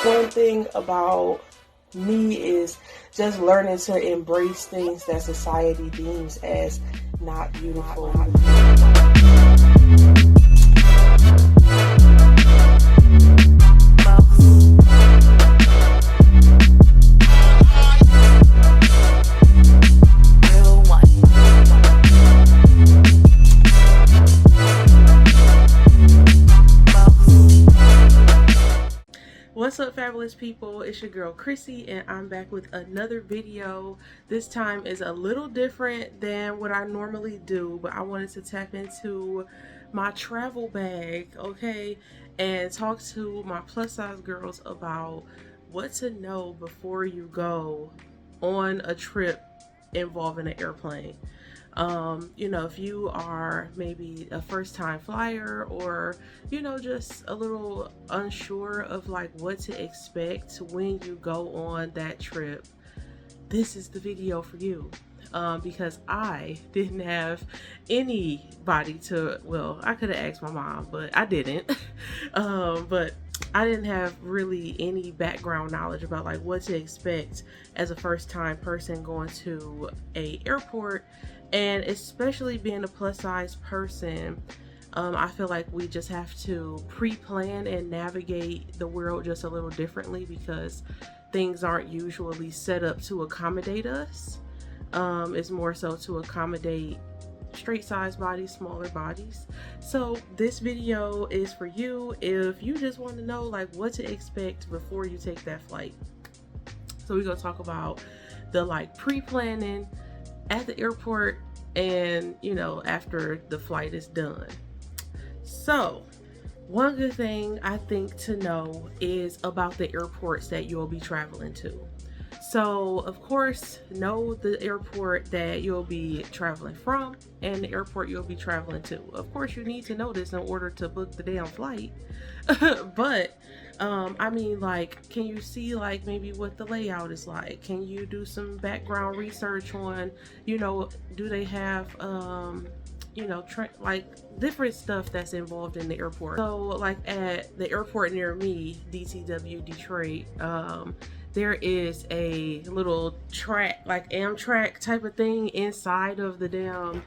One thing about me is just learning to embrace things that society deems as not beautiful. What's up, fabulous people? It's your girl Chrissy, and I'm back with another video. This time is a little different than what I normally do, but I wanted to tap into my travel bag, okay, and talk to my plus size girls about what to know before you go on a trip involving an airplane. You know, if you are maybe a first-time flyer, or just a little unsure of like what to expect when you go on that trip, this is the video for you. Because I didn't have anybody to, well, I could have asked my mom, but I didn't. But I didn't have really any background knowledge about like what to expect as a first-time person going to a airport. And especially being a plus size person, I feel like we just have to pre-plan and navigate the world just a little differently, because things aren't usually set up to accommodate us. It's more so to accommodate straight size bodies, smaller bodies. So this video is for you if you just want to know like what to expect before you take that flight. So we're gonna talk about the like pre-planning at the airport and after the flight is done. So one good thing I think to know is about the airports that you'll be traveling to. So of course, know the airport that you'll be traveling from and the airport you'll be traveling to. Of course, you need to know this in order to book the damn flight. But I mean, like, can you see like maybe what the layout is like? Can you do some background research on, do they have like different stuff that's involved in the airport? So like at the airport near me, DTW Detroit, there is a little track, like Amtrak type of thing inside of the damn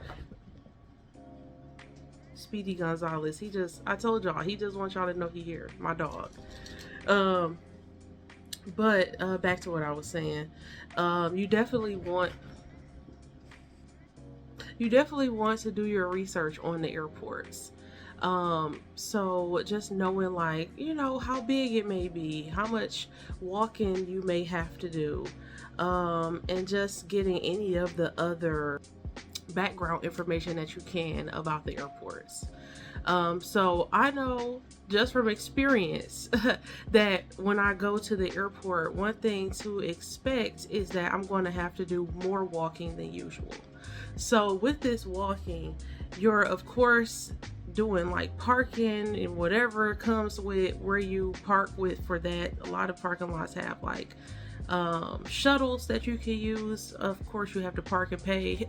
Speedy Gonzalez. I told y'all, he just wants y'all to know he here, my dog. But back to what I was saying. You definitely want to do your research on the airports. So just knowing like, how big it may be, how much walking you may have to do, and just getting any of the other background information that you can about the airports. So I know just from experience that when I go to the airport, one thing to expect is that I'm going to have to do more walking than usual. So with this walking, you're of course doing like parking and whatever comes with where you park with. For that, a lot of parking lots have like shuttles that you can use. Of course, you have to park and pay.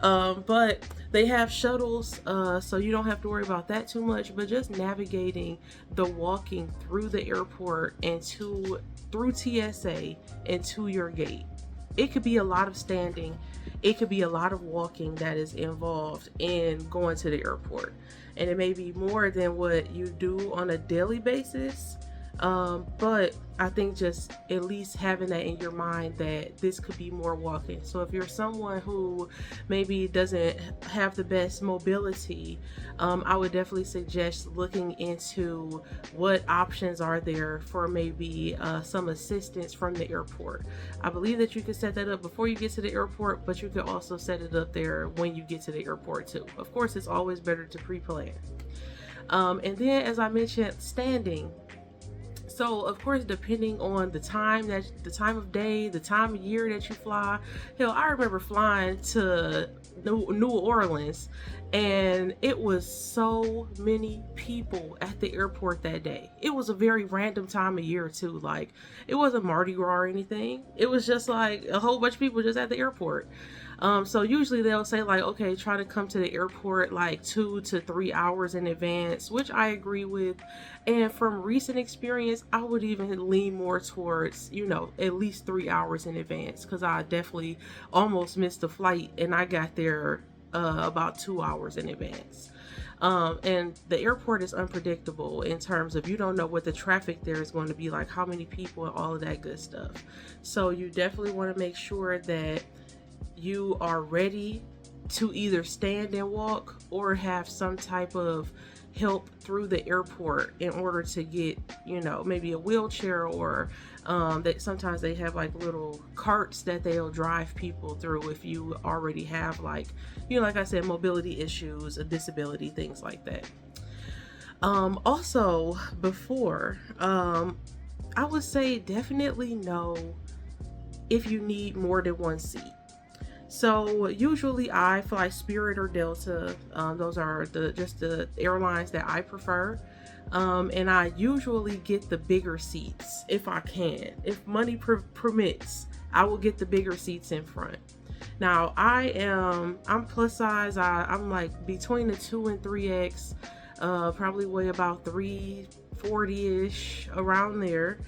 But they have shuttles, so you don't have to worry about that too much. But just navigating the walking through the airport and through TSA and to your gate, it could be a lot of standing. It could be a lot of walking that is involved in going to the airport, and it may be more than what you do on a daily basis. But I think just at least having that in your mind that this could be more walking. So if you're someone who maybe doesn't have the best mobility, I would definitely suggest looking into what options are there for maybe some assistance from the airport. I believe that you can set that up before you get to the airport, but you can also set it up there when you get to the airport too. Of course, it's always better to pre-plan. And then, as I mentioned, standing. So of course, depending on the time of day, the time of year that you fly. Hell, I remember flying to New Orleans, and it was so many people at the airport that day. It was a very random time of year too. Like, it wasn't Mardi Gras or anything. It was just like a whole bunch of people just at the airport. So usually they'll say like, okay, try to come to the airport like 2 to 3 hours in advance, which I agree with. And from recent experience, I would even lean more towards, you know, at least 3 hours in advance, because I definitely almost missed the flight and I got there about 2 hours in advance. And the airport is unpredictable in terms of, you don't know what the traffic there is going to be like, how many people, and all of that good stuff. So you definitely want to make sure that you are ready to either stand and walk or have some type of help through the airport in order to get, you know, maybe a wheelchair, or that sometimes they have like little carts that they'll drive people through if you already have, like, you know, like I said, mobility issues, a disability, things like that. Also, before, I would say definitely know if you need more than one seat. So usually I fly Spirit or Delta. Those are just the airlines that I prefer. And I usually get the bigger seats if I can. If money permits, I will get the bigger seats in front. Now I'm plus size. I'm like between the 2 and 3X, probably weigh about 340-ish, around there.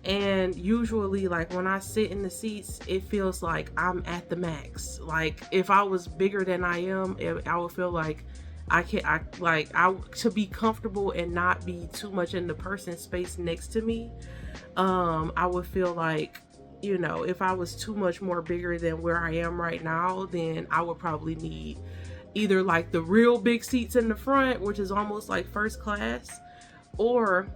And usually, like, when I sit in the seats, it feels like I'm at the max. Like, if I was bigger than I am, I would feel like to be comfortable and not be too much in the person's space next to me. I would feel like, you know, if I was too much more bigger than where I am right now, then I would probably need either like the real big seats in the front, which is almost like first class, or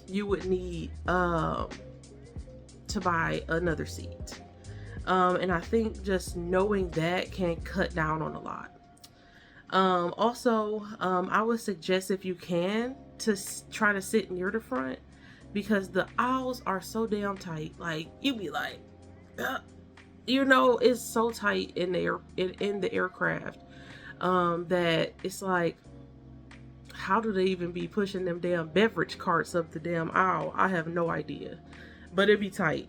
you would need to buy another seat. And I think just knowing that can cut down on a lot. Also, I would suggest, if you can, to try to sit near the front, because the aisles are so damn tight. Like, you be like, you know, it's so tight in the aircraft, that it's like, how do they even be pushing them damn beverage carts up the damn aisle? I have no idea, but it'd be tight.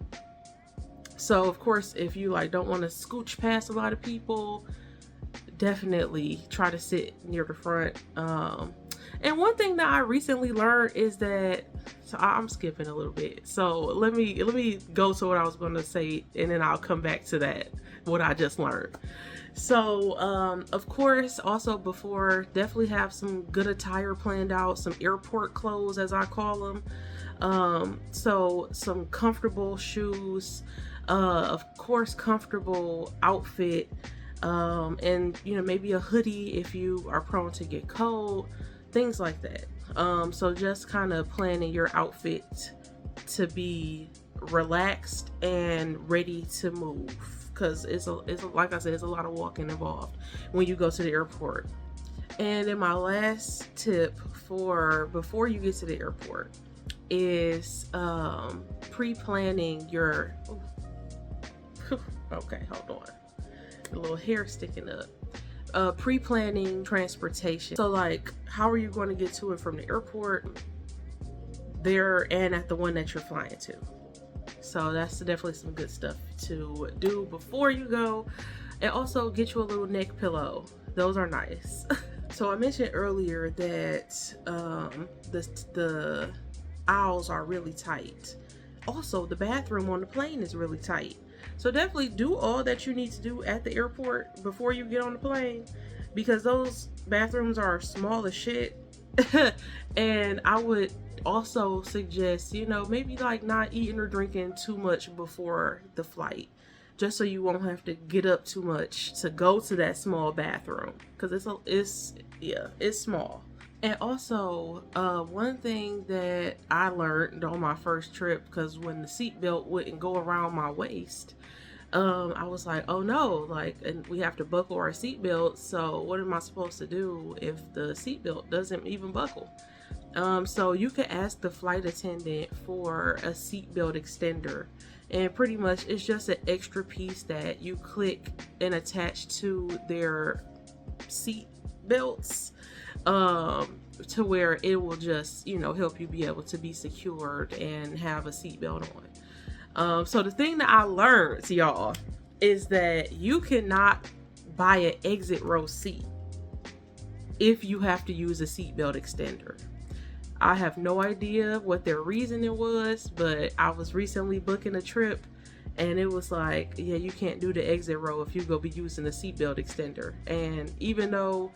So of course, if you like don't want to scooch past a lot of people, definitely try to sit near the front. And one thing that I recently learned is that, so I'm skipping a little bit. So let me go to what I was going to say, and then I'll come back to that, what I just learned. So, of course, also before, definitely have some good attire planned out, some airport clothes, as I call them. So some comfortable shoes, of course, comfortable outfit, and, you know, maybe a hoodie if you are prone to get cold, things like that. So just kind of planning your outfit to be relaxed and ready to move, because it's like I said, it's a lot of walking involved when you go to the airport. And then my last tip for before you get to the airport is pre-planning your okay, hold on, a little hair sticking up. Pre-planning transportation. So like, how are you going to get to and from the airport there and at the one that you're flying to? So that's definitely some good stuff to do before you go. And also get you a little neck pillow. Those are nice. So I mentioned earlier that the aisles are really tight. Also, the bathroom on the plane is really tight. So definitely do all that you need to do at the airport before you get on the plane, because those bathrooms are small as shit. And I would also suggest, you know, maybe like not eating or drinking too much before the flight, just so you won't have to get up too much to go to that small bathroom, because it's small. And also, one thing that I learned on my first trip, because when the seatbelt wouldn't go around my waist, I was like, oh no, like, and we have to buckle our seatbelt. So what am I supposed to do if the seatbelt doesn't even buckle? So you could ask the flight attendant for a seatbelt extender, and pretty much it's just an extra piece that you click and attach to their seat belts, to where it will just, you know, help you be able to be secured and have a seatbelt on. So the thing that I learned, y'all, is that you cannot buy an exit row seat if you have to use a seatbelt extender. I have no idea what their reasoning was, but I was recently booking a trip and it was like, yeah, you can't do the exit row if you go be using a seatbelt extender. And even though,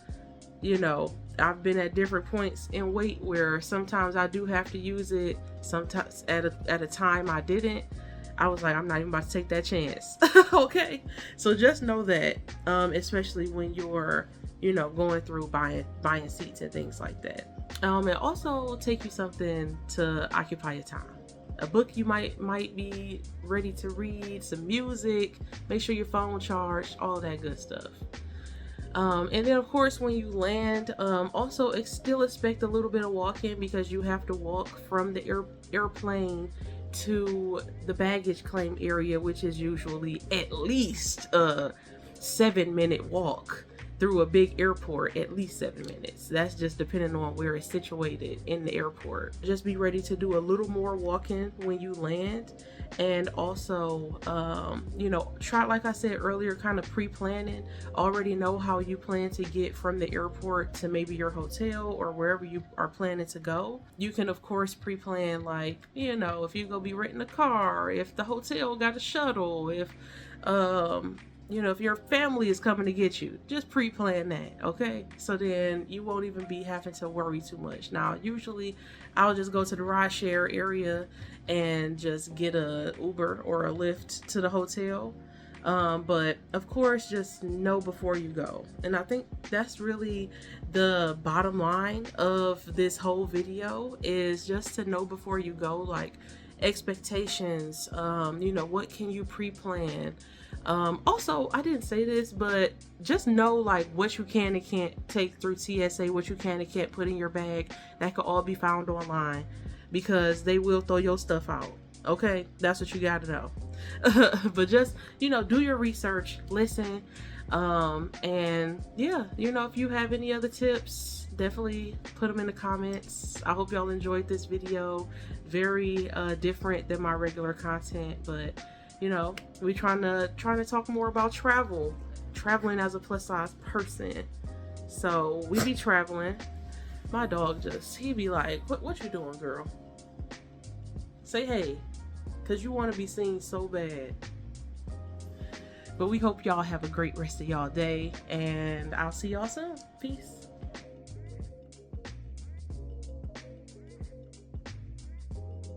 you know, I've been at different points in wait where sometimes I do have to use it, sometimes at a time I didn't, I was like, I'm not even about to take that chance. Okay, so just know that, especially when you're, you know, going through buying seats and things like that. And also take you something to occupy your time. A book you might be ready to read, some music, make sure your phone charged, all that good stuff. And then of course when you land, also still expect a little bit of walking, because you have to walk from the airplane to the baggage claim area, which is usually at least a 7-minute walk through a big airport, at least 7 minutes. That's just depending on where it's situated in the airport. Just be ready to do a little more walking when you land. And also, you know, try, like I said earlier, kind of pre-planning. Already know how you plan to get from the airport to maybe your hotel or wherever you are planning to go. You can of course pre-plan, like, you know, if you're gonna be renting a car, if the hotel got a shuttle, if you know, if your family is coming to get you, just pre-plan that, okay? So then you won't even be having to worry too much. Now, usually I'll just go to the ride share area and just get a Uber or a Lyft to the hotel. But of course, just know before you go. And I think that's really the bottom line of this whole video, is just to know before you go, like expectations, you know, what can you pre-plan? Also, I didn't say this, but just know like what you can and can't take through TSA, what you can and can't put in your bag. That could all be found online, because they will throw your stuff out. Okay, that's what you got to know. But just, you know, do your research, listen, and yeah, you know, if you have any other tips, definitely put them in the comments. I hope y'all enjoyed this video. Very different than my regular content, but you know, we trying to talk more about traveling as a plus size person. So we be traveling. My dog he be like, what you doing, girl? Say hey, cause you want to be seen so bad. But we hope y'all have a great rest of y'all day, and I'll see y'all soon. Peace.